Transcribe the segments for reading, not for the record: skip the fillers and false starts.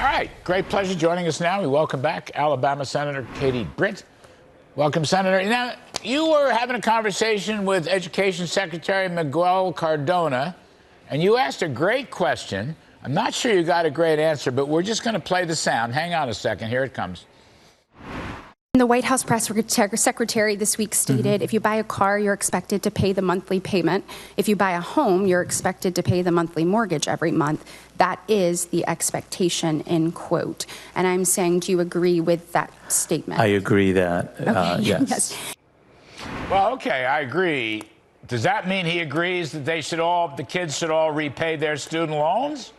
All right, great pleasure joining us now. We welcome back Alabama Senator Katie Britt. Welcome, Senator. Now, you were having a conversation with Education Secretary Miguel Cardona, and you asked a great question. I'm not sure you got a great answer, but we're just going to play the sound. Hang on a second. Here it comes. The White House press secretary this week stated, if you buy a car, you're expected to pay the monthly payment. If you buy a home, you're expected to pay the monthly mortgage every month. That is the expectation, end quote. And I'm saying, do you agree with that statement? I agree that, okay. yes. Well, okay, I agree. Does that mean he agrees that the kids should all repay their student loans?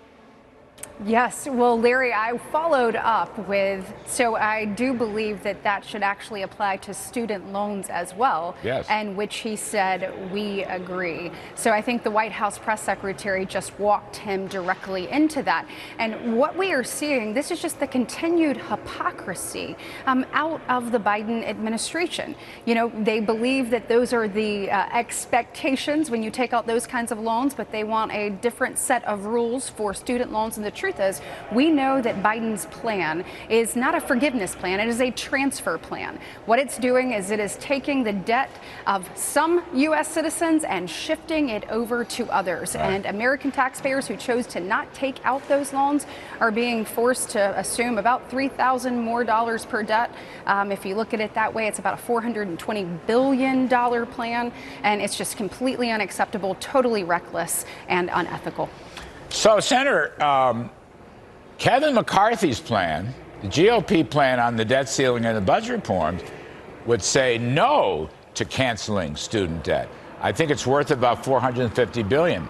Yes. Well, Larry, I followed up with, so I do believe that that should actually apply to student loans as well. Yes. And which he said, we agree. So I think the White House press secretary just walked him directly into that. And what we are seeing, this is just the continued hypocrisy out of the Biden administration. You know, they believe that those are the expectations when you take out those kinds of loans, but they want a different set of rules for student loans. And the truth is, we know that Biden's plan is not a forgiveness plan, it is a transfer plan. What it's doing is it is taking the debt of some U.S. citizens and shifting it over to others. Right. And American taxpayers who chose to not take out those loans are being forced to assume about $3,000 more per debt. If you look at it that way, it's about a $420 billion plan, and it's just completely unacceptable, totally reckless, and unethical. So, Senator, Kevin McCarthy's plan, the GOP plan on the debt ceiling and the budget reforms, would say no to canceling student debt. I think it's worth about $450 billion.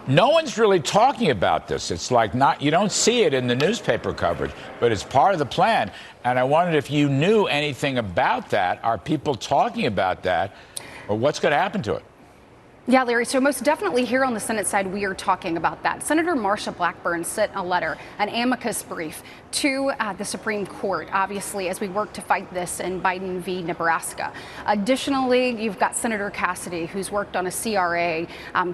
No one's really talking about this. It's like you don't see it in the newspaper coverage, but it's part of the plan. And I wondered if you knew anything about that. Are people talking about that, or what's going to happen to it? Yeah, Larry, so most definitely here on the Senate side, we are talking about that. Senator Marsha Blackburn sent a letter, an amicus brief, to the Supreme Court, obviously, as we work to fight this in Biden v. Nebraska. Additionally, you've got Senator Cassidy, who's worked on a CRA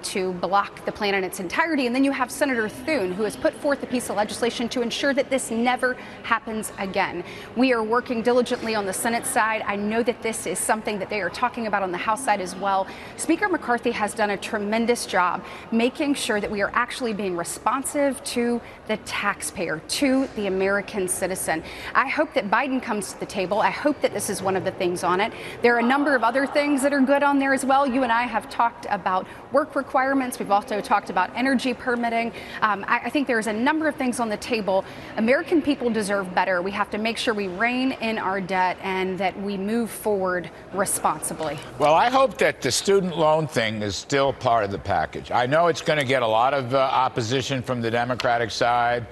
to block the plan in its entirety. And then you have Senator Thune, who has put forth a piece of legislation to ensure that this never happens again. We are working diligently on the Senate side. I know that this is something that they are talking about on the House side as well. Speaker McCarthy has done a tremendous job making sure that we are actually being responsive to the taxpayer, to the American citizen. I hope that Biden comes to the table. I hope that this is one of the things on it. There are a number of other things that are good on there as well. You and I have talked about work requirements. We've also talked about energy permitting. I think there's a number of things on the table. American people deserve better. We have to make sure we rein in our debt and that we move forward responsibly. Well, I hope that the student loan thing is still part of the package. I know it's going to get a lot of opposition from the Democratic side.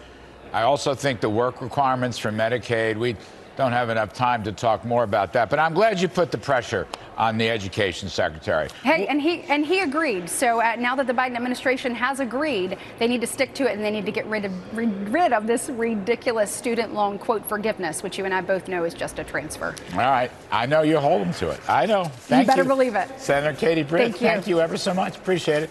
I also think the work requirements for Medicaid, we don't have enough time to talk more about that. But I'm glad you put the pressure on the Education Secretary. Hey, and he agreed. So now that the Biden administration has agreed, they need to stick to it, and they need to get rid of this ridiculous student loan, quote, forgiveness, which you and I both know is just a transfer. All right. I know you'll hold them to it. I know. Thank you. You better believe it. Senator Katie Britt, Thank you. Thank you ever so much. Appreciate it.